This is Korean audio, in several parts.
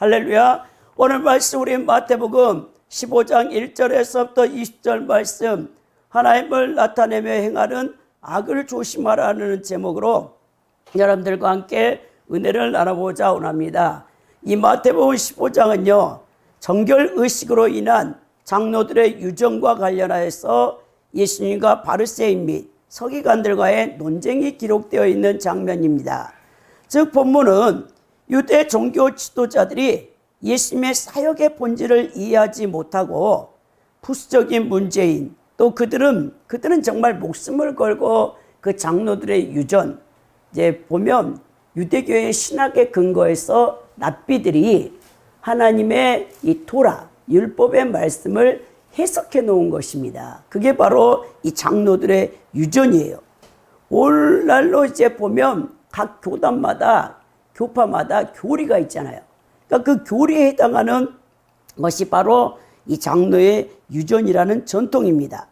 할렐루야. 오늘 말씀 우리 마태복음 15장 1절에서부터 20절 말씀, 하나님을 나타내며 행하는 악을 조심하라는 제목으로 여러분들과 함께 은혜를 나눠보자 원합니다. 이 마태복음 15장은요, 정결의식으로 인한 장로들의 유전과 관련하여서 예수님과 바리새인 및 서기관들과의 논쟁이 기록되어 있는 장면입니다. 즉 본문은 유대 종교 지도자들이 예수님의 사역의 본질을 이해하지 못하고 부수적인 문제인, 또 그들은 정말 목숨을 걸고 그 장로들의 유전, 이제 보면 유대교의 신학의 근거에서 랍비들이 하나님의 이 토라, 율법의 말씀을 해석해 놓은 것입니다. 그게 바로 이 장로들의 유전이에요. 오늘날로 이제 보면 각 교단마다, 교파마다 교리가 있잖아요. 그러니까 그 교리에 해당하는 것이 바로 이 장로의 유전이라는 전통입니다.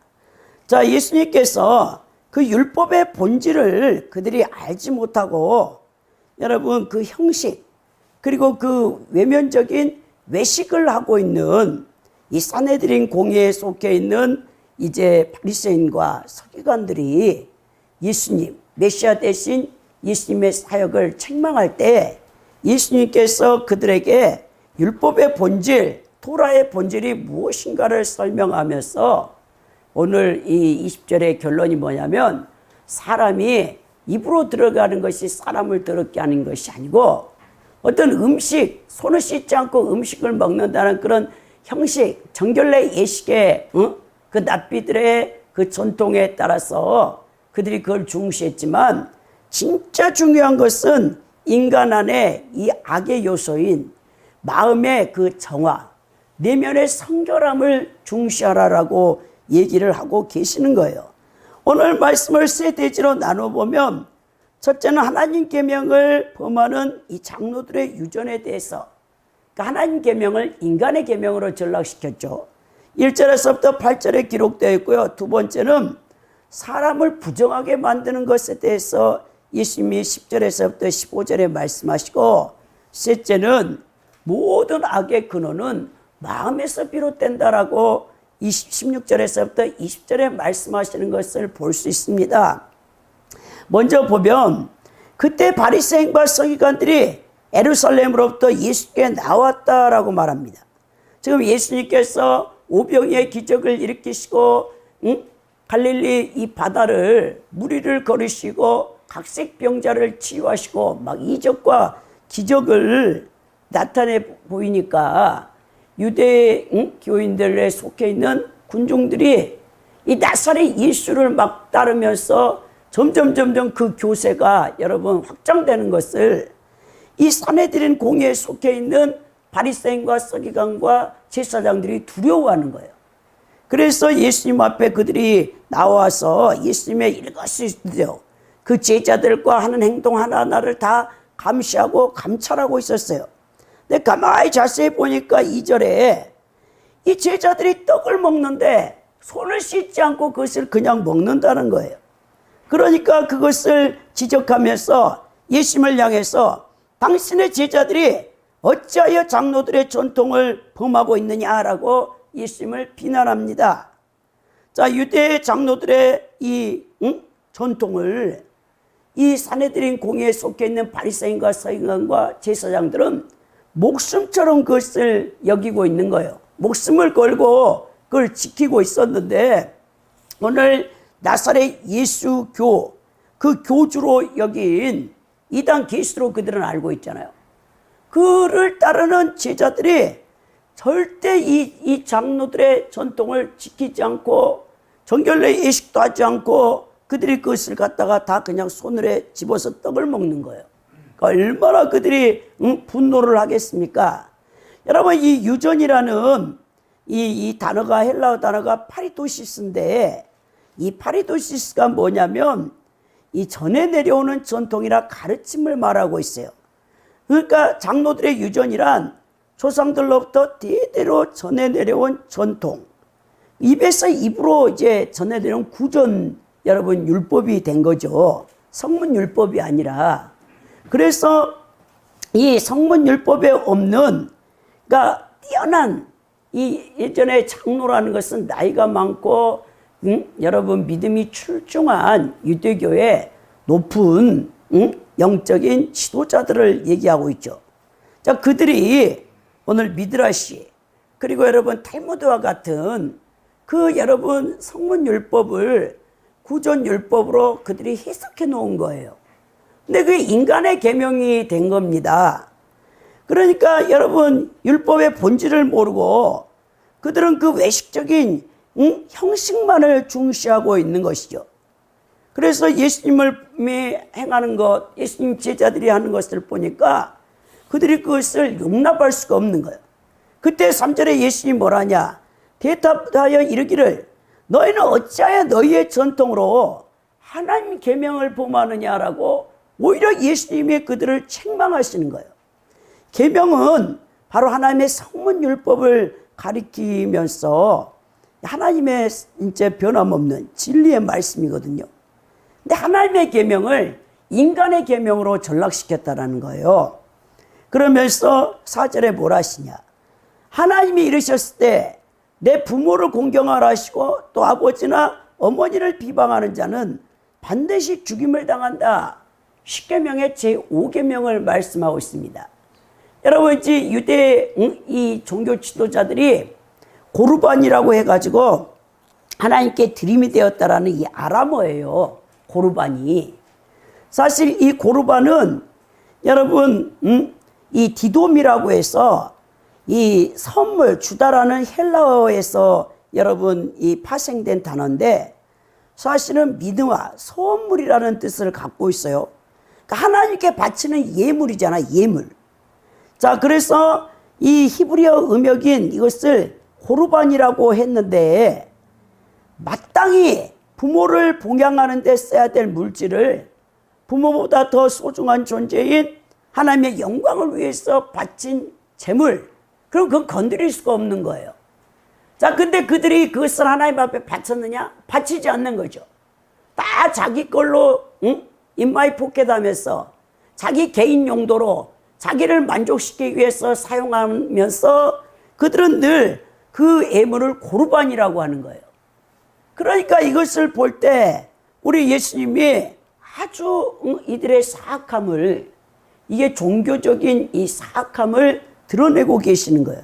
자, 예수님께서 그 율법의 본질을 그들이 알지 못하고 여러분 그 형식 그리고 그 외면적인 외식을 하고 있는 이 산헤드린 공회에 속해 있는 이제 바리새인과 서기관들이 예수님, 메시아 대신 예수님의 사역을 책망할 때 예수님께서 그들에게 율법의 본질, 토라의 본질이 무엇인가를 설명하면서 오늘 이 20절의 결론이 뭐냐면 사람이 입으로 들어가는 것이 사람을 더럽게 하는 것이 아니고 어떤 음식, 손을 씻지 않고 음식을 먹는다는 그런 형식, 정결례 예식의 그 랍비들의 그 전통에 따라서 그들이 그걸 중시했지만 진짜 중요한 것은 인간 안에 이 악의 요소인 마음의 그 정화, 내면의 성결함을 중시하라라고 얘기를 하고 계시는 거예요. 오늘 말씀을 세 대지로 나눠보면 첫째는 하나님 계명을 범하는 이 장로들의 유전에 대해서, 그러니까 하나님 계명을 인간의 계명으로 전락시켰죠. 1절에서부터 8절에 기록되어 있고요. 두 번째는 사람을 부정하게 만드는 것에 대해서 예수님이 10절에서부터 15절에 말씀하시고, 셋째는 모든 악의 근원은 마음에서 비롯된다라고 16절에서부터 20절에 말씀하시는 것을 볼 수 있습니다. 먼저 보면 그때 바리새인과 서기관들이 예루살렘으로부터 예수께 나왔다라고 말합니다. 지금 예수님께서 오병이의 기적을 일으키시고 갈릴리 이 바다를 무리를 거르시고 각색 병자를 치유하시고 막 이적과 기적을 나타내 보이니까 유대 교인들에 속해 있는 군중들이 이 나사렛 예수를 막 따르면서 점점 그 교세가 여러분 확장되는 것을 이 산헤드린 공회에 속해 있는 바리새인과 서기관과 제사장들이 두려워하는 거예요. 그래서 예수님 앞에 그들이 나와서 예수님의 일거수일투족 그 제자들과 하는 행동 하나하나를 다 감시하고 감찰하고 있었어요. 근데 가만히 자세히 보니까 2절에 이 제자들이 떡을 먹는데 손을 씻지 않고 그것을 그냥 먹는다는 거예요. 그러니까 그것을 지적하면서 예수님을 향해서 당신의 제자들이 어찌하여 장로들의 전통을 범하고 있느냐라고 예수님을 비난합니다. 자, 유대 장로들의 이 전통을 이 산헤드린 공회에 속해 있는 바리새인과 서기관과 제사장들은 목숨처럼 그것을 여기고 있는 거예요. 목숨을 걸고 그걸 지키고 있었는데 오늘 나사렛 예수교, 그 교주로 여긴 이단 계시로 그들은 알고 있잖아요. 그를 따르는 제자들이 절대 이 장로들의 전통을 지키지 않고 정결례 예식도 하지 않고 그들이 그것을 갖다가 다 그냥 손으로 집어서 떡을 먹는 거예요. 그러니까 얼마나 그들이 분노를 하겠습니까? 여러분 이 유전이라는 이 단어가 헬라어 단어가 파리도시스인데 이 파리도시스가 뭐냐면 이 전해 내려오는 전통이라 가르침을 말하고 있어요. 그러니까 장로들의 유전이란 조상들로부터 대대로 전해 내려온 전통, 입에서 입으로 이제 전해 내려온 구전 여러분 율법이 된 거죠. 성문 율법이 아니라. 그래서 이 성문 율법에 없는 뛰어난 이 예전에 장로라는 것은 나이가 많고 여러분 믿음이 출중한 유대교의 높은 영적인 지도자들을 얘기하고 있죠. 자, 그들이 오늘 미드라시 그리고 여러분 탈무드와 같은 그 여러분 성문율법을 구전율법으로 그들이 해석해 놓은 거예요. 근데 그게 인간의 계명이 된 겁니다. 그러니까 여러분 율법의 본질을 모르고 그들은 그 외식적인 형식만을 중시하고 있는 것이죠. 그래서 예수님이 행하는 것, 예수님 제자들이 하는 것을 보니까 그들이 그것을 용납할 수가 없는 거예요. 그때 3절에 예수님이 뭐라냐? 대답하여 이르기를 너희는 어찌하여 너희의 전통으로 하나님 계명을 범하느냐라고 오히려 예수님이 그들을 책망하시는 거예요. 계명은 바로 하나님의 성문율법을 가리키면서 하나님의 이제 변함없는 진리의 말씀이거든요. 근데 하나님의 계명을 인간의 계명으로 전락시켰다라는 거예요. 그러면서 4절에 뭘 하시냐? 하나님이 이르셨을 때 내 부모를 공경하라 하시고 또 아버지나 어머니를 비방하는 자는 반드시 죽임을 당한다. 10계명의 제5계명을 말씀하고 있습니다. 여러분, 이제 유대 이 종교 지도자들이 고르반이라고 해가지고 하나님께 드림이 되었다라는 이 아람어예요. 고르반이. 사실 이 고르반은 여러분 이 디돔이라고 해서 이 선물 주다라는 헬라어에서 여러분 이 파생된 단어인데 사실은 믿음과 선물이라는 뜻을 갖고 있어요. 그러니까 하나님께 바치는 예물이잖아, 예물. 자, 그래서 이 히브리어 음역인 이것을 고르반이라고 했는데 마땅히 부모를 봉양하는 데 써야 될 물질을 부모보다 더 소중한 존재인 하나님의 영광을 위해서 바친 재물, 그럼 그건 건드릴 수가 없는 거예요. 자, 근데 그들이 그것을 하나님 앞에 바쳤느냐? 바치지 않는 거죠. 다 자기 걸로 입마이 포켓하면서 자기 개인 용도로 자기를 만족시키기 위해서 사용하면서 그들은 늘 그 예물을 고르반이라고 하는 거예요. 그러니까 이것을 볼 때 우리 예수님이 아주 이들의 사악함을, 이게 종교적인 이 사악함을 드러내고 계시는 거예요.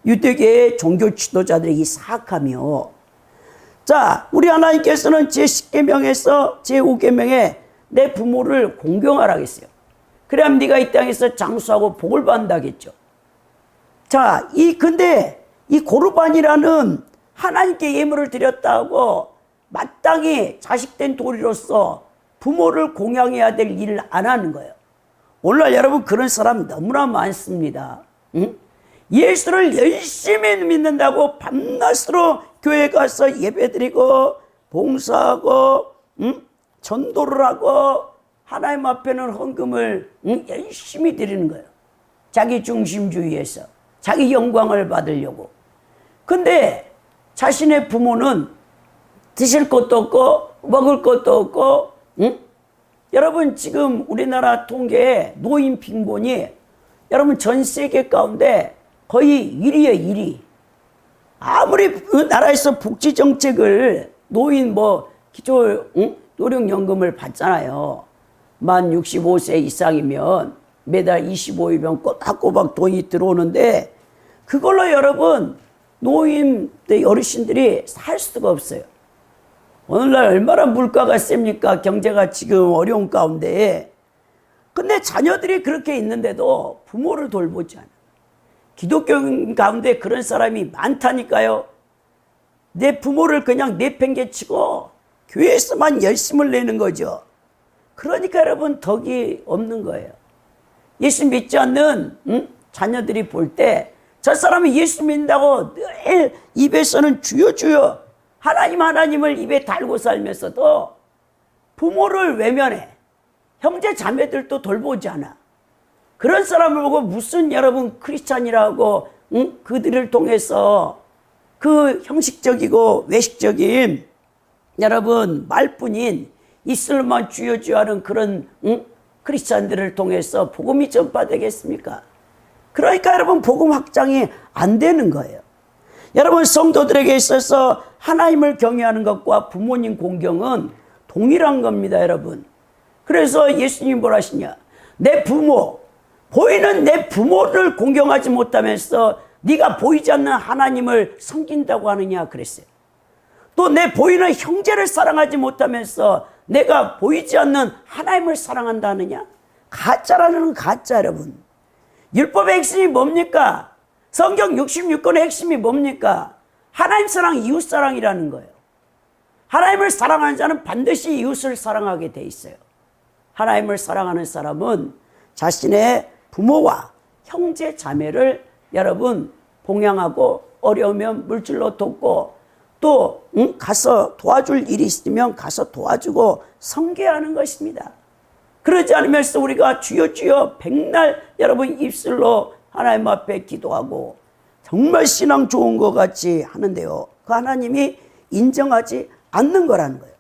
유대계의 종교 지도자들의 이 사악함이요. 자, 우리 하나님께서는 제10계명에서 제5계명에 내 부모를 공경하라 했어요. 그래야 네가 이 땅에서 장수하고 복을 받는다겠죠. 자, 근데 이 고르반이라는 하나님께 예물을 드렸다고 마땅히 자식된 도리로서 부모를 공양해야 될 일을 안 하는 거예요. 오늘날 여러분 그런 사람 너무나 많습니다. 예수를 열심히 믿는다고 밤낮으로 교회 가서 예배드리고 봉사하고 전도를 하고 하나님 앞에는 헌금을 열심히 드리는 거예요. 자기 중심주의에서 자기 영광을 받으려고. 근데 자신의 부모는 드실 것도 없고 먹을 것도 없고 여러분 지금 우리나라 통계에 노인 빈곤이 여러분 전 세계 가운데 거의 1위에 1위. 아무리 그 나라에서 복지 정책을 노인 기초 노령연금을 받잖아요. 만 65세 이상이면 매달 25일이면 꼬박꼬박 돈이 들어오는데 그걸로 여러분 노인 어르신들이 살 수가 없어요. 오늘날 얼마나 물가가 셉니까? 경제가 지금 어려운 가운데. 근데 자녀들이 그렇게 있는데도 부모를 돌보지 않아요. 기독교 가운데 그런 사람이 많다니까요. 내 부모를 그냥 내팽개치고 교회에서만 열심을 내는 거죠. 그러니까 여러분 덕이 없는 거예요. 예수 믿지 않는 자녀들이 볼 때 저 사람이 예수 믿는다고 늘 입에서는 주여 주여 하나님을 입에 달고 살면서도 부모를 외면해. 형제 자매들도 돌보지 않아. 그런 사람을 보고 무슨 여러분 크리스찬이라고 그들을 통해서 그 형식적이고 외식적인 여러분 말뿐인 이슬만 주여 주여 하는 그런 크리스찬들을 통해서 복음이 전파되겠습니까? 그러니까 여러분 복음 확장이 안 되는 거예요. 여러분 성도들에게 있어서 하나님을 경외하는 것과 부모님 공경은 동일한 겁니다, 여러분. 그래서 예수님이 뭐라 하시냐? 내 부모, 보이는 내 부모를 공경하지 못하면서 네가 보이지 않는 하나님을 섬긴다고 하느냐 그랬어요. 또 내 보이는 형제를 사랑하지 못하면서 내가 보이지 않는 하나님을 사랑한다 하느냐? 가짜라는 가짜, 여러분. 율법의 핵심이 뭡니까? 성경 66권의 핵심이 뭡니까? 하나님 사랑, 이웃 사랑이라는 거예요. 하나님을 사랑하는 자는 반드시 이웃을 사랑하게 돼 있어요. 하나님을 사랑하는 사람은 자신의 부모와 형제 자매를 여러분 봉양하고 어려우면 물질로 돕고 또 가서 도와줄 일이 있으면 가서 도와주고 섬겨하는 것입니다. 그러지 않으면서 우리가 주여 주여 백날 여러분 입술로 하나님 앞에 기도하고 정말 신앙 좋은 것 같이 하는데요, 그 하나님이 인정하지 않는 거라는 거예요.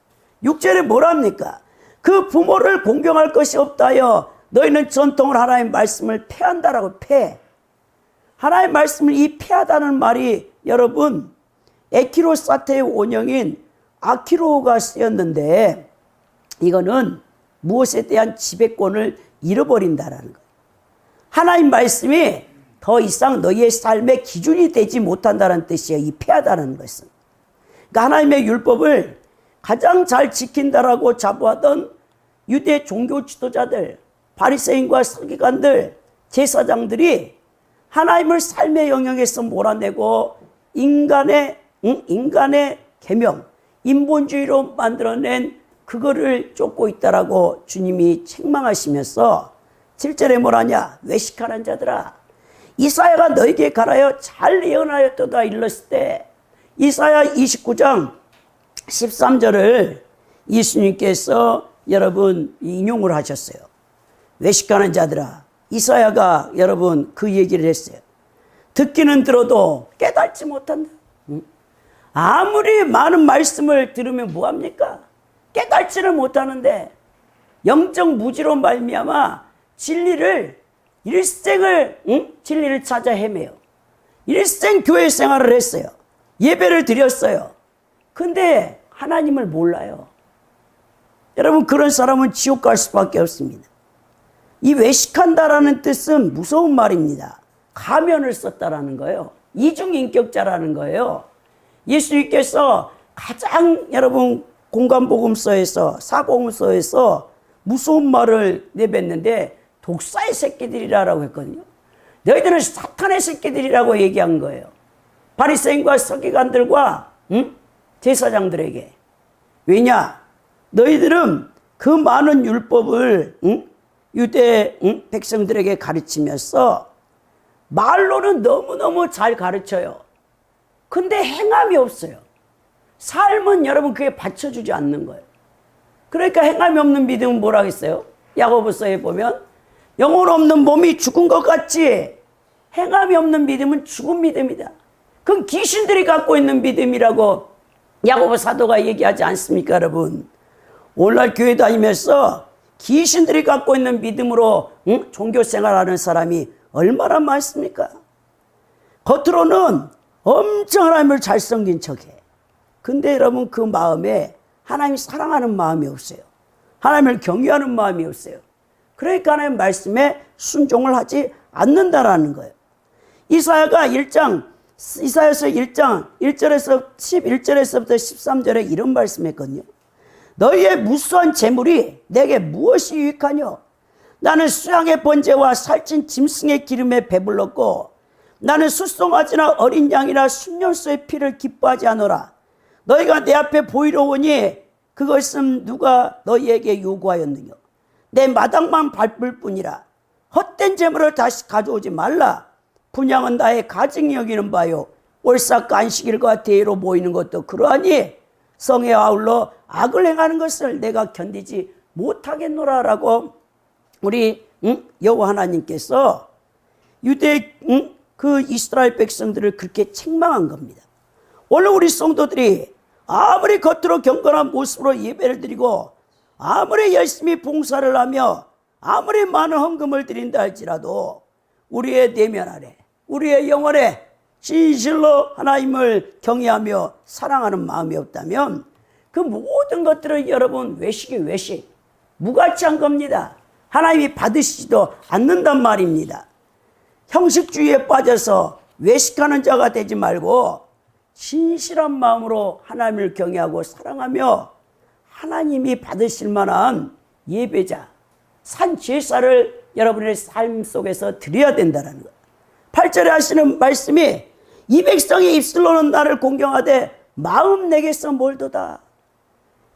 6절에 뭐랍니까? 그 부모를 공경할 것이 없다여 너희는 전통을 하나님 말씀을 폐한다라고. 하나님 말씀을 이 폐하다는 말이 여러분 에키로사테의 원형인 아키로가 쓰였는데 이거는 무엇에 대한 지배권을 잃어버린다라는 거예요. 하나님 말씀이 더 이상 너희의 삶의 기준이 되지 못한다는 뜻이에요. 이 폐하다는 것은. 그러니까 하나님의 율법을 가장 잘 지킨다라고 자부하던 유대 종교 지도자들, 바리새인과 서기관들, 제사장들이 하나님을 삶의 영역에서 몰아내고 인간의 계명, 인본주의로 만들어낸 그거를 쫓고 있다라고 주님이 책망하시면서 7절에 뭐라냐? 외식하는 자들아, 이사야가 너에게 가라여 잘 예언하였도다 일렀을 때 이사야 29장 13절을 예수님께서 여러분 인용을 하셨어요. 외식하는 자들아, 이사야가 여러분 그 얘기를 했어요. 듣기는 들어도 깨닫지 못한다. 아무리 많은 말씀을 들으면 뭐합니까? 깨닫지를 못하는데 영적 무지로 말미암아 진리를 일생을 진리를 찾아 헤매요. 일생 교회 생활을 했어요. 예배를 드렸어요. 근데 하나님을 몰라요. 여러분 그런 사람은 지옥 갈 수밖에 없습니다. 이 외식한다라는 뜻은 무서운 말입니다. 가면을 썼다라는 거예요. 이중인격자라는 거예요. 예수님께서 가장 여러분 공관복음서에서 사복음서에서 무서운 말을 내뱉는데 독사의 새끼들이라고 했거든요. 너희들은 사탄의 새끼들이라고 얘기한 거예요. 바리새인과 서기관들과 제사장들에게. 왜냐? 너희들은 그 많은 율법을 유대 백성들에게 가르치면서 말로는 너무너무 잘 가르쳐요. 근데 행함이 없어요. 삶은 여러분 그게 받쳐주지 않는 거예요. 그러니까 행함이 없는 믿음은 뭐라 했어요? 야고보서에 보면 영혼 없는 몸이 죽은 것 같지 행함이 없는 믿음은 죽은 믿음이다. 그건 귀신들이 갖고 있는 믿음이라고 야고보 사도가 얘기하지 않습니까, 여러분? 오늘날 교회 다니면서 귀신들이 갖고 있는 믿음으로 종교 생활하는 사람이 얼마나 많습니까? 겉으로는 엄청 하나님을 잘 섬긴 척해. 근데 여러분 그 마음에 하나님 사랑하는 마음이 없어요. 하나님을 경외하는 마음이 없어요. 그러니까 하나님 말씀에 순종을 하지 않는다라는 거예요. 이사야서 1장 1절에서 11절에서부터 13절에 이런 말씀했거든요. 너희의 무수한 재물이 내게 무엇이 유익하뇨? 나는 수양의 번제와 살찐 짐승의 기름에 배불렀고 나는 숫송아지나 어린 양이나 순년소의 피를 기뻐하지 않노라. 너희가 내 앞에 보이러 오니 그것은 누가 너희에게 요구하였느냐? 내 마당만 밟을 뿐이라. 헛된 재물을 다시 가져오지 말라. 분양은 나의 가증이 여기는 바요. 올삭 안식일과 대회로 모이는 것도 그러하니 성에 아울러 악을 행하는 것을 내가 견디지 못하겠노라라고 우리 여호와 하나님께서 유대 그 이스라엘 백성들을 그렇게 책망한 겁니다. 오늘 우리 성도들이 아무리 겉으로 경건한 모습으로 예배를 드리고 아무리 열심히 봉사를 하며 아무리 많은 헌금을 드린다 할지라도 우리의 내면 아래, 우리의 영혼에 진실로 하나님을 경외하며 사랑하는 마음이 없다면 그 모든 것들은 여러분 외식, 무가치한 겁니다. 하나님이 받으시지도 않는단 말입니다. 형식주의에 빠져서 외식하는 자가 되지 말고 진실한 마음으로 하나님을 경외하고 사랑하며 하나님이 받으실 만한 예배자, 산제사를 여러분의 삶 속에서 드려야 된다는 것. 8절에 하시는 말씀이 이 백성의 입술로는 나를 공경하되 마음 내게서 멀도다.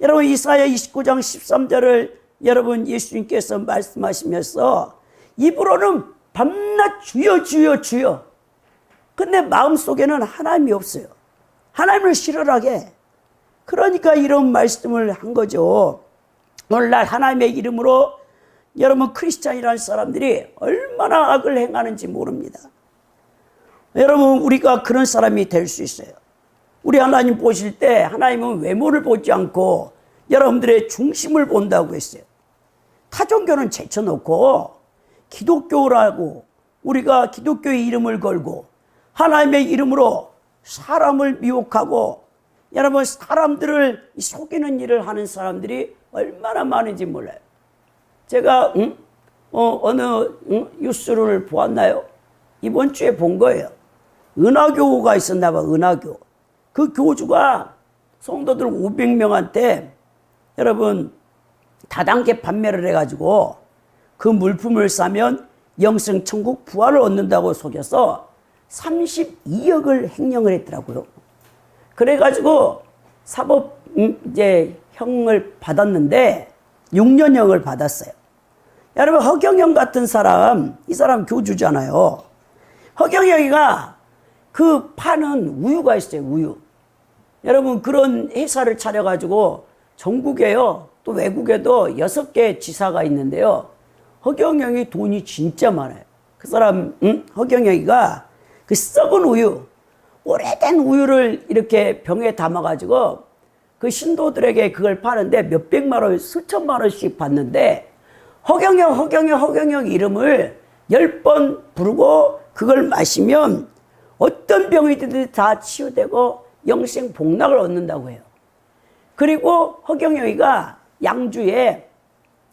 여러분 이사야 29장 13절을 여러분 예수님께서 말씀하시면서 입으로는 밤낮 주여 주여 주여, 근데 마음속에는 하나님이 없어요. 하나님을 싫어하게. 그러니까 이런 말씀을 한 거죠. 오늘날 하나님의 이름으로 여러분 크리스찬이라는 사람들이 얼마나 악을 행하는지 모릅니다. 여러분 우리가 그런 사람이 될 수 있어요. 우리 하나님 보실 때 하나님은 외모를 보지 않고 여러분들의 중심을 본다고 했어요. 타종교는 제쳐놓고 기독교라고 우리가 기독교의 이름을 걸고 하나님의 이름으로 사람을 미혹하고 여러분 사람들을 속이는 일을 하는 사람들이 얼마나 많은지 몰라요. 제가 어느 뉴스를 보았나요? 이번 주에 본 거예요. 은하교가 있었나 봐. 은하교. 그 교주가 성도들 500명한테 여러분 다단계 판매를 해가지고 그 물품을 사면 영생 천국 부활을 얻는다고 속여서 32억을 횡령을 했더라고요. 그래가지고 사법 이제 형을 받았는데 6년형을 받았어요. 여러분 허경영 같은 사람, 이 사람 교주잖아요. 허경영이가 그 파는 우유가 있어요. 우유. 여러분 그런 회사를 차려가지고 전국에요, 또 외국에도 6개 지사가 있는데요. 허경영이 돈이 진짜 많아요. 그 사람 허경영이가 그 썩은 우유, 오래된 우유를 이렇게 병에 담아가지고 그 신도들에게 그걸 파는데 몇백만 원, 수천만 원씩 받는데 허경영 이름을 10번 부르고 그걸 마시면 어떤 병이든지 다 치유되고 영생 복락을 얻는다고 해요. 그리고 허경영이가 양주에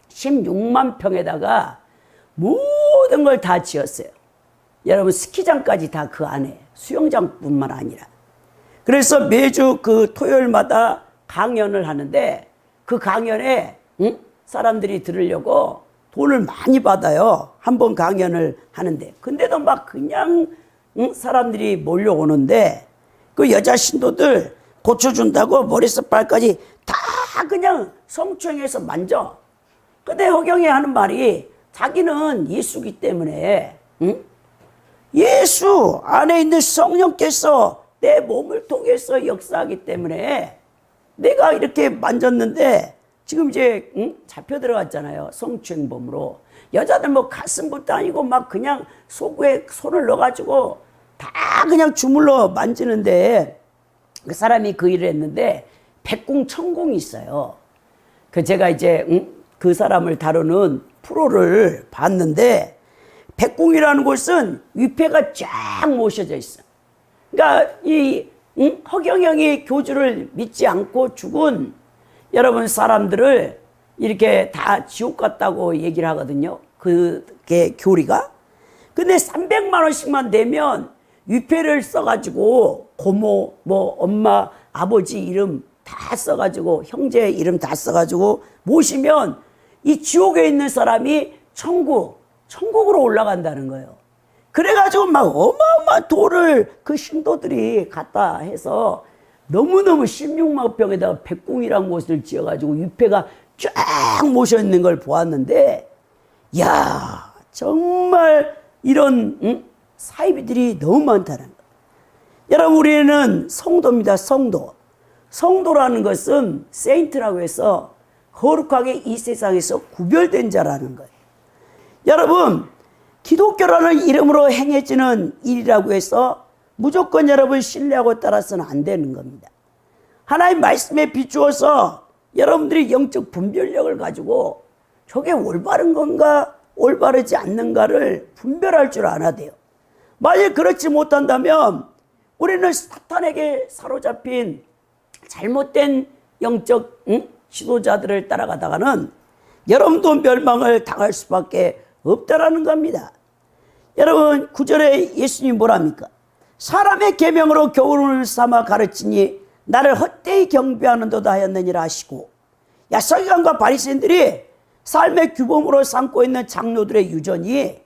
16만 평에다가 모든 걸 다 지었어요. 여러분 스키장까지 다 그 안에, 수영장뿐만 아니라. 그래서 매주 그 토요일마다 강연을 하는데 그 강연에 사람들이 들으려고 돈을 많이 받아요. 한 번 강연을 하는데. 근데도 막 그냥 사람들이 몰려오는데 그 여자 신도들 고쳐준다고 머리에서 발까지 다 그냥 성추행해서 만져. 근데 허경이 하는 말이 자기는 예수기 때문에 예수 안에 있는 성령께서 내 몸을 통해서 역사하기 때문에 내가 이렇게 만졌는데 지금 이제 잡혀 들어갔잖아요. 성추행범으로. 여자들 뭐 가슴부터 아니고 막 그냥 속에 손을 넣어가지고 다 그냥 주물러 만지는데 그 사람이 그 일을 했는데 백궁 천궁이 있어요. 그 제가 이제 그 사람을 다루는 프로를 봤는데 백궁이라는 곳은 위패가 쫙 모셔져 있어. 그러니까 이 허경영이 교주를 믿지 않고 죽은 여러분 사람들을 이렇게 다 지옥 갔다고 얘기를 하거든요. 그게 교리가. 근데 300만 원씩만 내면 위패를 써가지고 고모, 뭐 엄마, 아버지 이름 다 써가지고 형제 이름 다 써가지고 모시면 이 지옥에 있는 사람이 천국으로 올라간다는 거예요. 그래가지고 막 어마어마한 돌을 그 신도들이 갖다 해서 너무너무 16만 평에다가 백궁이라는 곳을 지어가지고 위패가 쫙 모셔있는 걸 보았는데, 야 정말 이런 사이비들이 너무 많다는 거예요. 여러분 우리는 성도입니다. 성도라는 것은 세인트라고 해서 거룩하게 이 세상에서 구별된 자라는 거예요. 여러분 기독교라는 이름으로 행해지는 일이라고 해서 무조건 여러분 신뢰하고 따라서는 안 되는 겁니다. 하나님 말씀에 비추어서 여러분들이 영적 분별력을 가지고 저게 올바른 건가 올바르지 않는가를 분별할 줄 알아야 돼요. 만약 그렇지 못한다면 우리는 사탄에게 사로잡힌 잘못된 영적 지도자들을 따라가다가는 여러분도 멸망을 당할 수밖에 없다라는 겁니다. 여러분 9절에 예수님이 뭐랍니까? 사람의 계명으로 교훈을 삼아 가르치니 나를 헛되이 경배하는도다 하였느니라 하시고, 야, 서기관과 바리새인들이 삶의 규범으로 삼고 있는 장로들의 유전이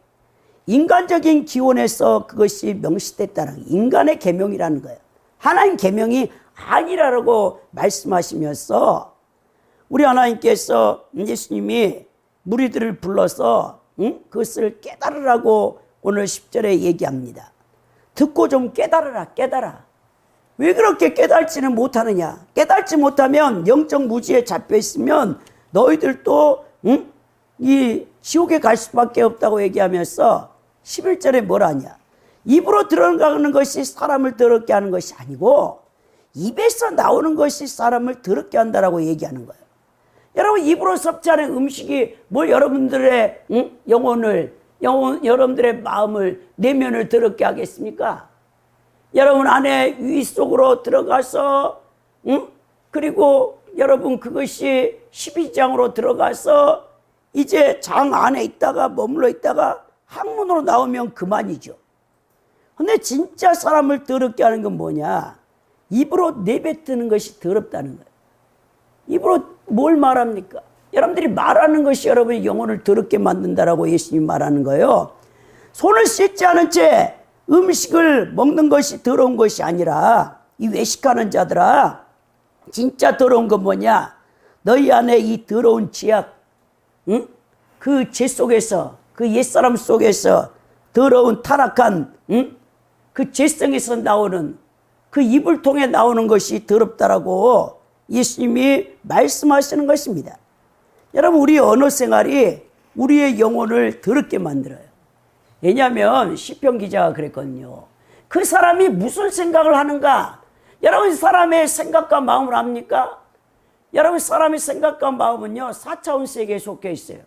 인간적인 기원에서 그것이 명시됐다는 인간의 계명이라는 거예요. 하나님 계명이 아니라고 말씀하시면서 우리 하나님께서 예수님이 무리들을 불러서 그것을 깨달으라고 오늘 10절에 얘기합니다. 듣고 좀 깨달으라, 깨달아. 왜 그렇게 깨달지는 못하느냐? 깨달지 못하면 영적 무지에 잡혀 있으면 너희들도 이 지옥에 갈 수밖에 없다고 얘기하면서 11절에 뭘 하냐? 입으로 들어가는 것이 사람을 더럽게 하는 것이 아니고 입에서 나오는 것이 사람을 더럽게 한다라고 얘기하는 거예요. 여러분, 입으로 섭취하는 음식이 뭘 여러분들의 영혼을, 여러분들의 마음을, 내면을 더럽게 하겠습니까? 여러분 안에 위 속으로 들어가서 그리고 여러분 그것이 12장으로 들어가서 이제 장 안에 있다가 머물러 있다가 항문으로 나오면 그만이죠. 근데 진짜 사람을 더럽게 하는 건 뭐냐? 입으로 내뱉는 것이 더럽다는 거예요. 입으로 뭘 말합니까? 여러분들이 말하는 것이 여러분의 영혼을 더럽게 만든다라고 예수님이 말하는 거예요. 손을 씻지 않은 채 음식을 먹는 것이 더러운 것이 아니라, 이 외식하는 자들아, 진짜 더러운 건 뭐냐? 너희 안에 이 더러운 죄악, 그 죄 속에서, 그 옛사람 속에서 더러운 타락한 그 죄성에서 나오는, 그 입을 통해 나오는 것이 더럽다라고 예수님이 말씀하시는 것입니다. 여러분, 우리 언어 생활이 우리의 영혼을 더럽게 만들어요. 왜냐하면 시편 기자가 그랬거든요. 그 사람이 무슨 생각을 하는가? 여러분, 사람의 생각과 마음을 압니까? 여러분, 사람의 생각과 마음은요 4차원 세계에 속해 있어요.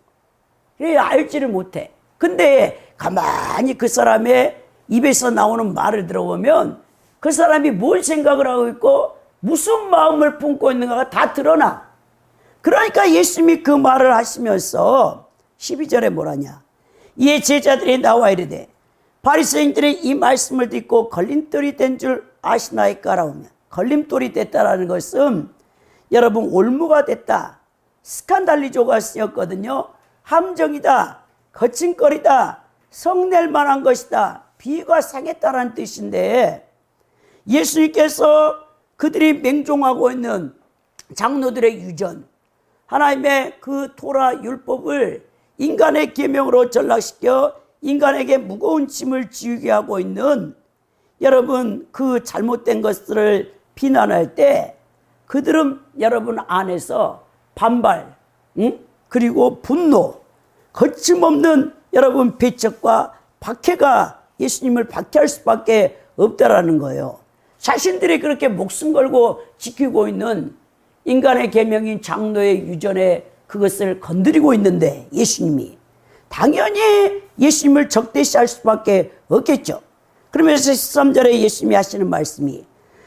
알지를 못해. 근데 가만히 그 사람의 입에서 나오는 말을 들어보면 그 사람이 뭘 생각을 하고 있고 무슨 마음을 품고 있는가가 다 드러나. 그러니까 예수님이 그 말을 하시면서 12절에 뭐라냐? 이에 제자들이 나와 이르되 바리새인들이 이 말씀을 듣고 걸림돌이 된 줄 아시나이까라 하면, 걸림돌이 됐다라는 것은 여러분 올무가 됐다, 스칸달리조가 쓰였거든요. 함정이다, 거친거리다, 성낼 만한 것이다, 비위가 상했다라는 뜻인데, 예수님께서 그들이 맹종하고 있는 장로들의 유전, 하나님의 그 토라 율법을 인간의 계명으로 전락시켜 인간에게 무거운 짐을 지우게 하고 있는 여러분 그 잘못된 것들을 비난할 때 그들은 여러분 안에서 반발, 그리고 분노, 거침없는 여러분 배척과 박해가 예수님을 박해할 수밖에 없다라는 거예요. 자신들이 그렇게 목숨 걸고 지키고 있는 인간의 계명인 장로의 유전에 그것을 건드리고 있는데 예수님이 당연히 예수님을 적대시할 수밖에 없겠죠. 그러면서 13절에 예수님이 하시는 말씀이,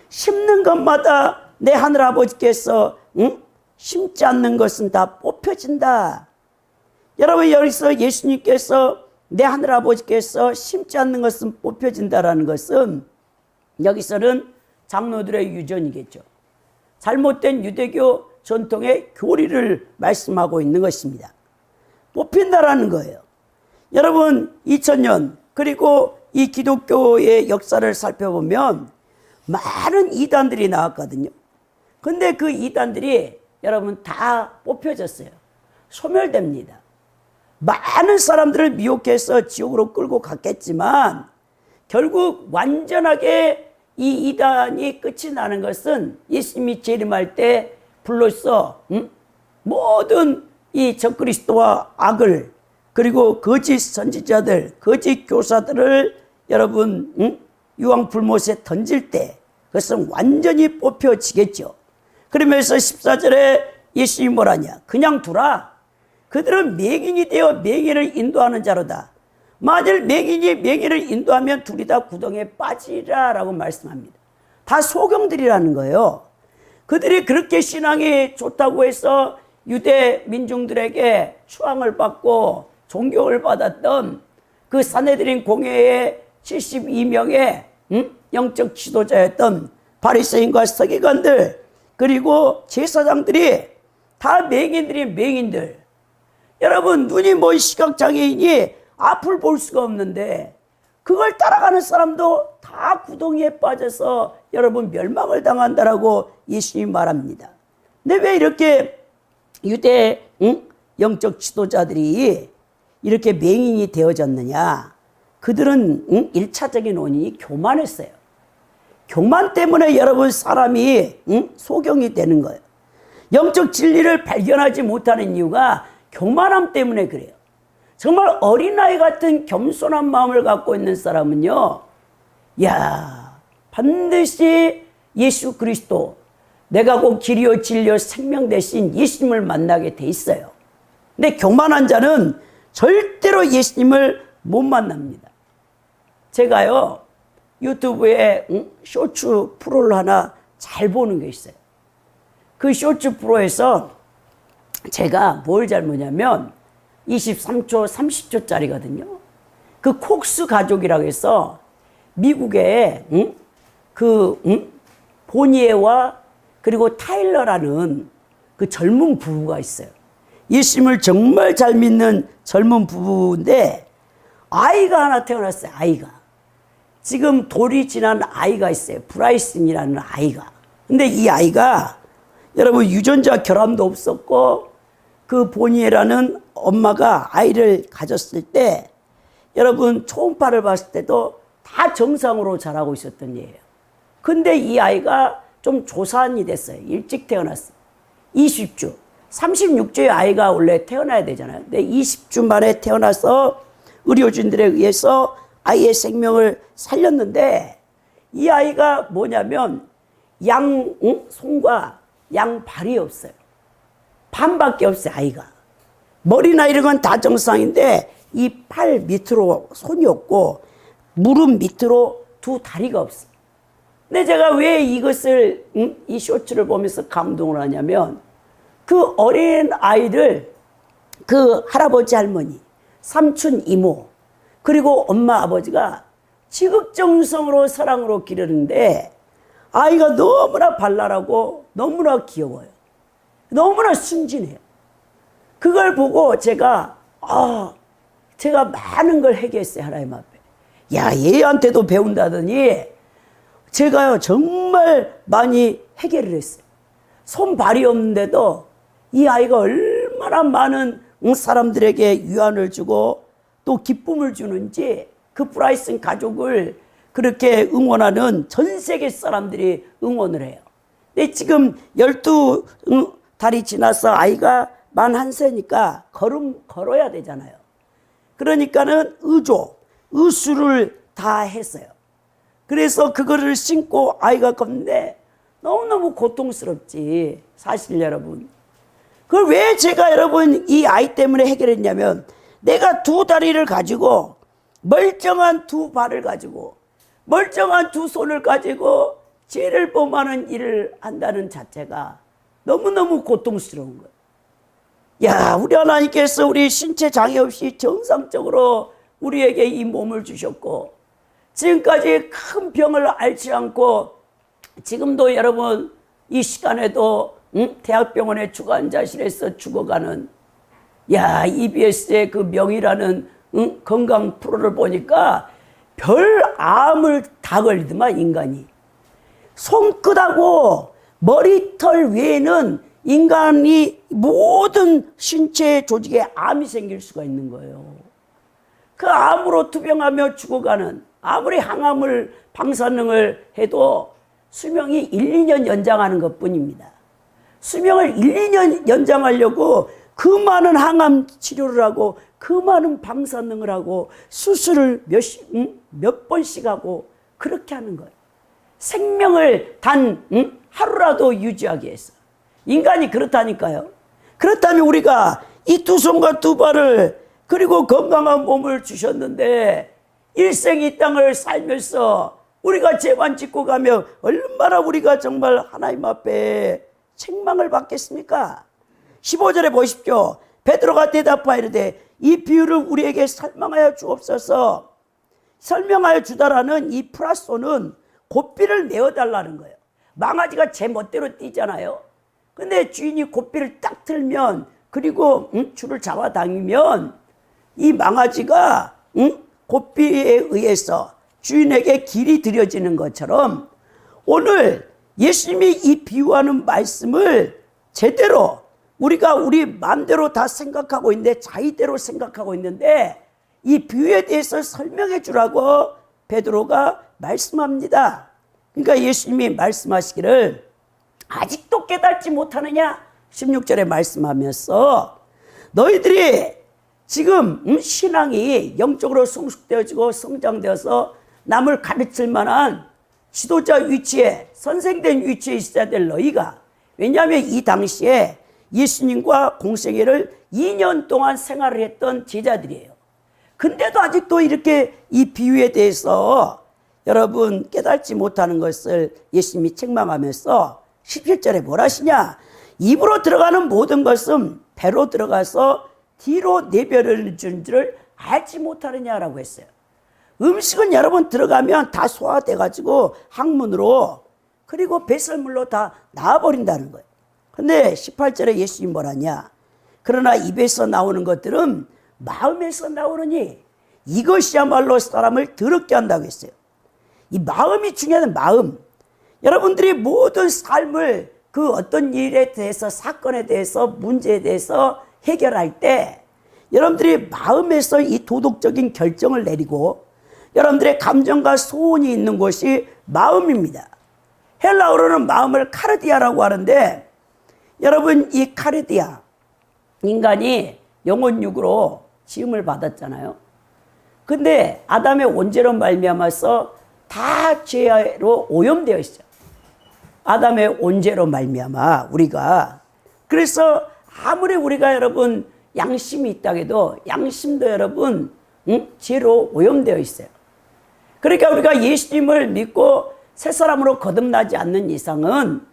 심는 것마다 내 하늘아버지께서 심지 않는 것은 다 뽑혀진다. 여러분, 여기서 예수님께서, 내 하늘아버지께서 심지 않는 것은 뽑혀진다라는 것은 여기서는 장로들의 유전이겠죠. 잘못된 유대교 전통의 교리를 말씀하고 있는 것입니다. 뽑힌다라는 거예요. 여러분, 2000년 그리고 이 기독교의 역사를 살펴보면 많은 이단들이 나왔거든요. 근데 그 이단들이 여러분 다 뽑혀졌어요. 소멸됩니다. 많은 사람들을 미혹해서 지옥으로 끌고 갔겠지만 결국 완전하게 이 이단이 끝이 나는 것은 예수님이 재림할 때 불로써 모든 이 적그리스도와 악을, 그리고 거짓 선지자들, 거짓 교사들을 여러분 유황불못에 던질 때 그것은 완전히 뽑혀지겠죠. 그러면서 14절에 예수님이 뭐라냐? 그냥 두라. 그들은 맹인이 되어 맹인을 인도하는 자로다. 만일 맹인이 맹인을 인도하면 둘이 다 구덩이에 빠지리라 라고 말씀합니다. 다 소경들이라는 거예요. 그들이 그렇게 신앙이 좋다고 해서 유대 민중들에게 추앙을 받고 존경을 받았던 그 산헤드린 공회의 72명의 영적 지도자였던 바리새인과 서기관들, 그리고 제사장들이 다 맹인들. 여러분, 눈이 먼 시각장애인이 앞을 볼 수가 없는데 그걸 따라가는 사람도 다 구덩이에 빠져서 여러분 멸망을 당한다라고 예수님이 말합니다. 근데 왜 이렇게 유대 영적 지도자들이 이렇게 맹인이 되어졌느냐? 그들은 1차적인 원인이 교만했어요. 교만 때문에 여러분 사람이 소경이 되는 거예요. 영적 진리를 발견하지 못하는 이유가 교만함 때문에 그래요. 정말 어린아이 같은 겸손한 마음을 갖고 있는 사람은요, 반드시 예수 그리스도, 내가 곧 길이요 진리요 생명 대신 예수님을 만나게 돼 있어요. 근데 교만한 자는 절대로 예수님을 못 만납니다. 제가요, 유튜브에 쇼츠 프로를 하나 잘 보는 게 있어요. 그 쇼츠 프로에서 제가 뭘 잘 보냐면 23초, 30초짜리거든요. 그 콕스 가족이라고 해서 미국의 보니에와 그리고 타일러라는 그 젊은 부부가 있어요. 예수님을 정말 잘 믿는 젊은 부부인데 아이가 하나 태어났어요. 아이가. 지금 돌이 지난 아이가 있어요. 브라이슨이라는 아이가. 근데 이 아이가 여러분 유전자 결함도 없었고 그 보니에라는 엄마가 아이를 가졌을 때 여러분 초음파를 봤을 때도 다 정상으로 자라고 있었던 예예요. 근데 이 아이가 좀 조산이 됐어요. 일찍 태어났어요. 20주. 36주의 아이가 원래 태어나야 되잖아요. 근데 20주 만에 태어나서 의료진들에 의해서 아이의 생명을 살렸는데 이 아이가 뭐냐면 손과 양발이 없어요. 반밖에 없어요, 아이가. 머리나 이런 건 다 정상인데 이 팔 밑으로 손이 없고 무릎 밑으로 두 다리가 없어요. 근데 제가 왜 이것을 이 쇼츠를 보면서 감동을 하냐면 그 어린 아이를 그 할아버지 할머니, 삼촌 이모, 그리고 엄마 아버지가 지극정성으로 사랑으로 기르는데 아이가 너무나 발랄하고 너무나 귀여워요. 너무나 순진해요. 그걸 보고 제가 많은 걸 해결했어요. 하나님 앞에. 얘한테도 배운다더니 제가요 정말 많이 해결을 했어요. 손발이 없는데도 이 아이가 얼마나 많은 사람들에게 위안을 주고 또 기쁨을 주는지 그 브라이슨 가족을 그렇게 응원하는 전 세계 사람들이 응원을 해요. 근데 지금 12달이 지나서 아이가 만 1세니까 걸어야 되잖아요. 그러니까는 의수를 다 했어요. 그래서 그거를 신고 아이가 걷는데 너무너무 고통스럽지. 사실 여러분. 그걸 왜 제가 여러분 이 아이 때문에 해결했냐면 내가 두 다리를 가지고 멀쩡한 두 발을 가지고 멀쩡한 두 손을 가지고 죄를 범하는 일을 한다는 자체가 너무너무 고통스러운 거예요. 우리 하나님께서 우리 신체 장애 없이 정상적으로 우리에게 이 몸을 주셨고 지금까지 큰 병을 앓지 않고 지금도 여러분 이 시간에도 대학병원의 주간자실에서 죽어가는 EBS의 그 명이라는 건강 프로를 보니까 별 암을 다 걸리더만 인간이. 손끝하고 머리털 외에는 인간이 모든 신체 조직에 암이 생길 수가 있는 거예요. 그 암으로 투병하며 죽어가는, 아무리 항암을 방사능을 해도 수명이 1, 2년 연장하는 것뿐입니다. 수명을 1, 2년 연장하려고 그 많은 항암 치료를 하고 그 많은 방사능을 하고 수술을 몇 번씩 하고 그렇게 하는 거예요. 생명을 단 하루라도 유지하기 위해서. 인간이 그렇다니까요. 그렇다면 우리가 이 두 손과 두 발을 그리고 건강한 몸을 주셨는데 일생 이 땅을 살면서 우리가 죄만 짓고 가면 얼마나 우리가 정말 하나님 앞에 책망을 받겠습니까? 15절에 보십시오. 베드로가 대답하이르되 이 비유를 우리에게 설명하여 주옵소서. 설명하여 주다라는 이 플라소는 고삐를 내어달라는 거예요. 망아지가 제 멋대로 뛰잖아요. 근데 주인이 고삐를 딱 틀면 그리고 줄을 잡아당기면 이 망아지가 고삐에 의해서 주인에게 길이 들여지는 것처럼 오늘 예수님이 이 비유하는 말씀을 제대로 우리가 우리 마음대로 다 생각하고 있는데 자의대로 생각하고 있는데 이 비유에 대해서 설명해 주라고 베드로가 말씀합니다. 그러니까 예수님이 말씀하시기를 아직도 깨닫지 못하느냐 16절에 말씀하면서 너희들이 지금 신앙이 영적으로 성숙되어지고 성장되어서 남을 가르칠 만한 지도자 위치에 선생된 위치에 있어야 될 너희가 왜냐하면 이 당시에 예수님과 공생애를 2년 동안 생활을 했던 제자들이에요. 근데도 아직도 이렇게 이 비유에 대해서 여러분 깨닫지 못하는 것을 예수님이 책망하면서 17절에 뭘 하시냐? 입으로 들어가는 모든 것은 배로 들어가서 뒤로 내버려 준 줄을 알지 못하느냐라고 했어요. 음식은 여러분 들어가면 다 소화돼 가지고 항문으로 그리고 배설물로 다 나와버린다는 거예요. 근데 18절에 예수님이 뭐라냐? 그러나 입에서 나오는 것들은 마음에서 나오느니 이것이야말로 사람을 더럽게 한다고 했어요. 이 마음이 중요한 마음. 여러분들이 모든 삶을 그 어떤 일에 대해서 사건에 대해서 문제에 대해서 해결할 때 여러분들이 마음에서 이 도덕적인 결정을 내리고 여러분들의 감정과 소원이 있는 곳이 마음입니다. 헬라어로는 마음을 카르디아라고 하는데 여러분 이 카르디아 인간이 영혼육으로 지음을 받았잖아요. 근데 아담의 원죄로 말미암아서 다 죄로 오염되어 있어요. 아담의 원죄로 말미암아 우리가 그래서 아무리 우리가 여러분 양심이 있다 해도 양심도 여러분 죄로 오염되어 있어요. 그러니까 우리가 예수님을 믿고 새 사람으로 거듭나지 않는 이상은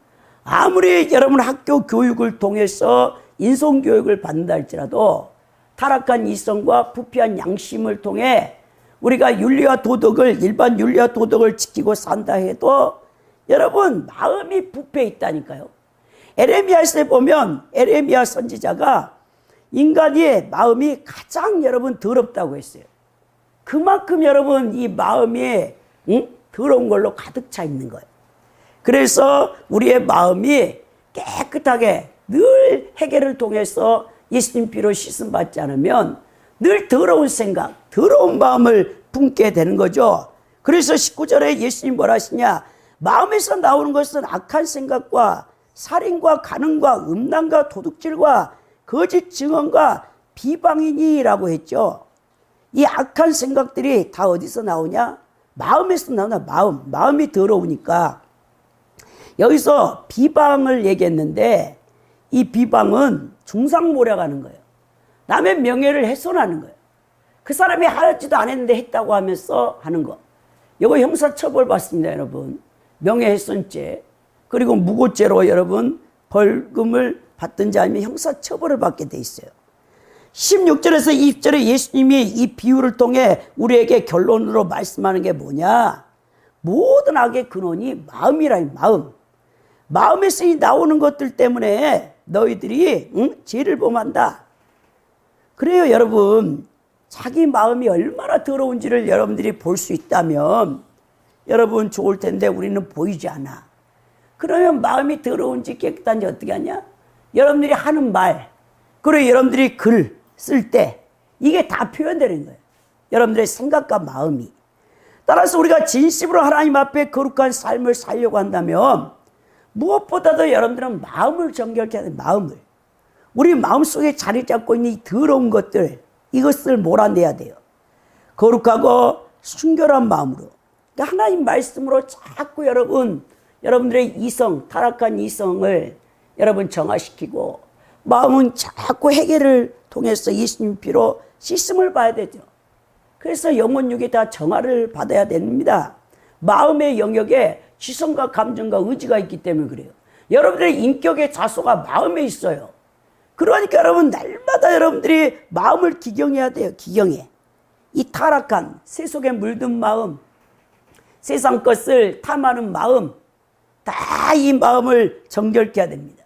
아무리 여러분 학교 교육을 통해서 인성교육을 받는다 할지라도 타락한 이성과 부패한 양심을 통해 우리가 윤리와 도덕을 일반 윤리와 도덕을 지키고 산다 해도 여러분 마음이 부패해 있다니까요. 에레미야서에 보면 에레미야 선지자가 인간의 마음이 가장 여러분 더럽다고 했어요. 그만큼 여러분 이 마음이 더러운 걸로 가득 차 있는 거예요. 그래서 우리의 마음이 깨끗하게 늘 회개를 통해서 예수님 피로 씻음 받지 않으면 늘 더러운 생각, 더러운 마음을 품게 되는 거죠. 그래서 19절에 예수님 뭐라 하시냐? 마음에서 나오는 것은 악한 생각과 살인과 간음과 음란과 도둑질과 거짓 증언과 비방이니라고 했죠. 이 악한 생각들이 다 어디서 나오냐? 마음에서 나오나 마음이 더러우니까. 여기서 비방을 얘기했는데 이 비방은 중상모략하는 거예요. 남의 명예를 훼손하는 거예요. 그 사람이 하지도 않았는데 했다고 하면서 하는 거. 이거 형사처벌 받습니다, 여러분. 명예훼손죄 그리고 무고죄로 여러분 벌금을 받든지 아니면 형사처벌을 받게 돼 있어요. 16절에서 20절에 예수님이 이 비유를 통해 우리에게 결론으로 말씀하는 게 뭐냐? 모든 악의 근원이 마음이라. 마음에서 나오는 것들 때문에 너희들이 죄를 범한다. 그래요, 여러분. 자기 마음이 얼마나 더러운지를 여러분들이 볼 수 있다면 여러분 좋을 텐데 우리는 보이지 않아. 그러면 마음이 더러운지 깨끗한지 어떻게 하냐? 여러분들이 하는 말, 그리고 여러분들이 글 쓸 때 이게 다 표현되는 거예요. 여러분들의 생각과 마음이. 따라서 우리가 진심으로 하나님 앞에 거룩한 삶을 살려고 한다면 무엇보다도 여러분들은 마음을 정결케 하는 마음을. 우리 마음속에 자리 잡고 있는 이 더러운 것들, 이것을 몰아내야 돼요. 거룩하고 순결한 마음으로. 그러니까 하나님 말씀으로 자꾸 여러분들의 이성, 타락한 이성을 여러분 정화시키고 마음은 자꾸 해결을 통해서 예수님 피로 씻음을 봐야 되죠. 그래서 영혼 육이 다 정화를 받아야 됩니다. 마음의 영역에 지성과 감정과 의지가 있기 때문에 그래요. 여러분들의 인격의 자소가 마음에 있어요. 그러니까 여러분 날마다 여러분들이 마음을 기경해야 돼요. 기경해. 이 타락한 세속에 물든 마음, 세상 것을 탐하는 마음, 다 이 마음을 정결케 해야 됩니다.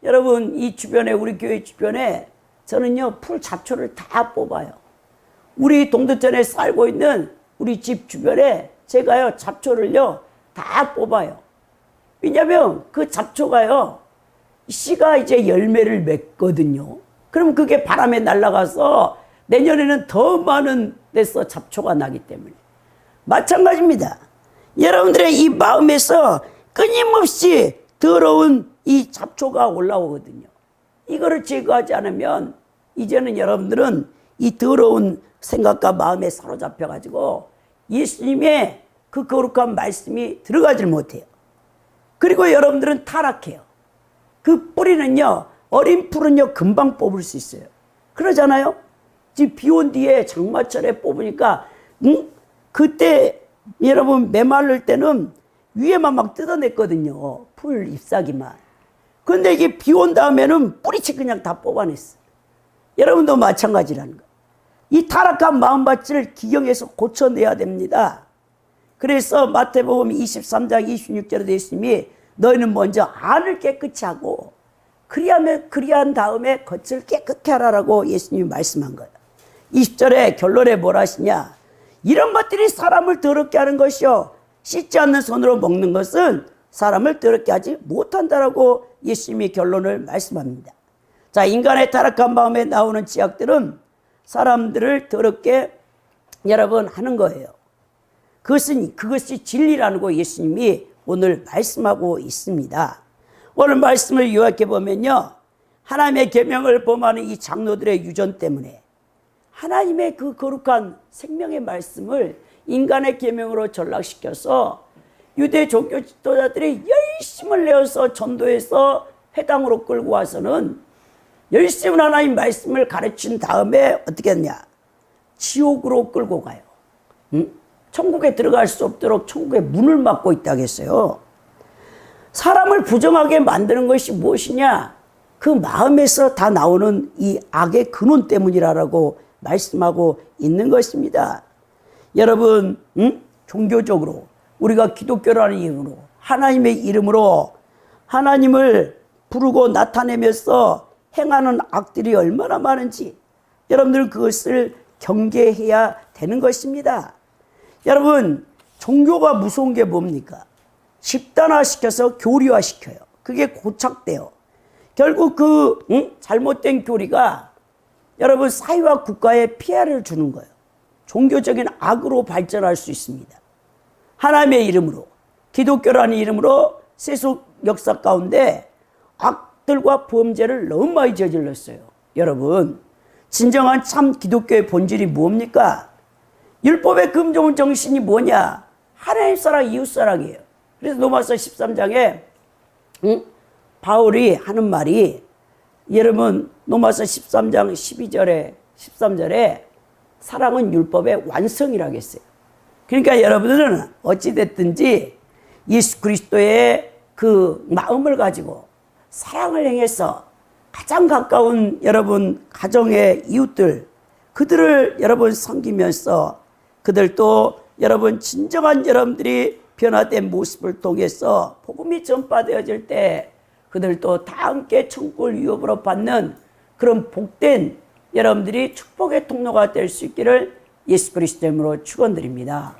여러분 이 주변에, 우리 교회 주변에 저는요 풀 잡초를 다 뽑아요. 우리 동두천에 살고 있는 우리 집 주변에 제가요 잡초를요 다 뽑아요. 왜냐하면 그 잡초가요 씨가 이제 열매를 맺거든요. 그럼 그게 바람에 날아가서 내년에는 더 많은 데서 잡초가 나기 때문에 마찬가지입니다. 여러분들의 이 마음에서 끊임없이 더러운 이 잡초가 올라오거든요. 이거를 제거하지 않으면 이제는 여러분들은 이 더러운 생각과 마음에 사로잡혀 가지고 예수님의 그 거룩한 말씀이 들어가질 못해요. 그리고 여러분들은 타락해요. 그 뿌리는요, 어린 풀은요 금방 뽑을 수 있어요. 그러잖아요. 지금 비 온 뒤에 장마철에 뽑으니까 그때 여러분 메말를 때는 위에만 막 뜯어냈거든요. 풀 잎사귀만. 그런데 이게 비 온 다음에는 뿌리채 그냥 다 뽑아냈어요. 여러분도 마찬가지라는 거예요. 이 타락한 마음밭을 기경해서 고쳐내야 됩니다. 그래서 마태복음 23장 26절에 예수님이 너희는 먼저 안을 깨끗이 하고 그리한 다음에 겉을 깨끗게 하라라고 예수님이 말씀한 거예요. 20절에 결론에 뭘 하시냐? 이런 것들이 사람을 더럽게 하는 것이요 씻지 않는 손으로 먹는 것은 사람을 더럽게 하지 못한다라고 예수님이 결론을 말씀합니다. 자, 인간의 타락한 마음에 나오는 지약들은 사람들을 더럽게 여러분 하는 거예요. 그것이 진리라는 거 예수님이 오늘 말씀하고 있습니다. 오늘 말씀을 요약해 보면요, 하나님의 계명을 범하는 이 장로들의 유전 때문에 하나님의 그 거룩한 생명의 말씀을 인간의 계명으로 전락시켜서 유대 종교 지도자들이 열심을 내어서 전도해서 회당으로 끌고 와서는 열심히 하나님 말씀을 가르친 다음에 어떻게 했냐? 지옥으로 끌고 가요. 천국에 들어갈 수 없도록 천국의 문을 막고 있다고 했어요. 사람을 부정하게 만드는 것이 무엇이냐? 그 마음에서 다 나오는 이 악의 근원 때문이라고 말씀하고 있는 것입니다. 여러분, 종교적으로 우리가 기독교라는 이름으로 하나님의 이름으로 하나님을 부르고 나타내면서 행하는 악들이 얼마나 많은지 여러분들 그것을 경계해야 되는 것입니다. 여러분, 종교가 무서운 게 뭡니까? 집단화시켜서 교리화시켜요. 그게 고착돼요. 결국 그 잘못된 교리가 여러분 사회와 국가에 피해를 주는 거예요. 종교적인 악으로 발전할 수 있습니다. 하나님의 이름으로, 기독교라는 이름으로 세속 역사 가운데 악들과 범죄를 너무 많이 저질렀어요. 여러분, 진정한 참 기독교의 본질이 뭡니까? 율법의 금종 정신이 뭐냐? 하나님 사랑, 이웃 사랑이에요. 그래서 로마서 13장에 바울이 하는 말이, 여러분 로마서 13장 12절에 13절에 사랑은 율법의 완성이라고 했어요. 그러니까 여러분들은 어찌됐든지 예수 그리스도의 그 마음을 가지고 사랑을 행해서 가장 가까운 여러분 가정의 이웃들, 그들을 여러분 섬기면서 그들도 여러분 진정한 여러분들이 변화된 모습을 통해서 복음이 전파되어질 때 그들도 다 함께 천국을 유업으로 받는 그런 복된 여러분들이 축복의 통로가 될 수 있기를 예수 그리스도 이름으로 축원드립니다.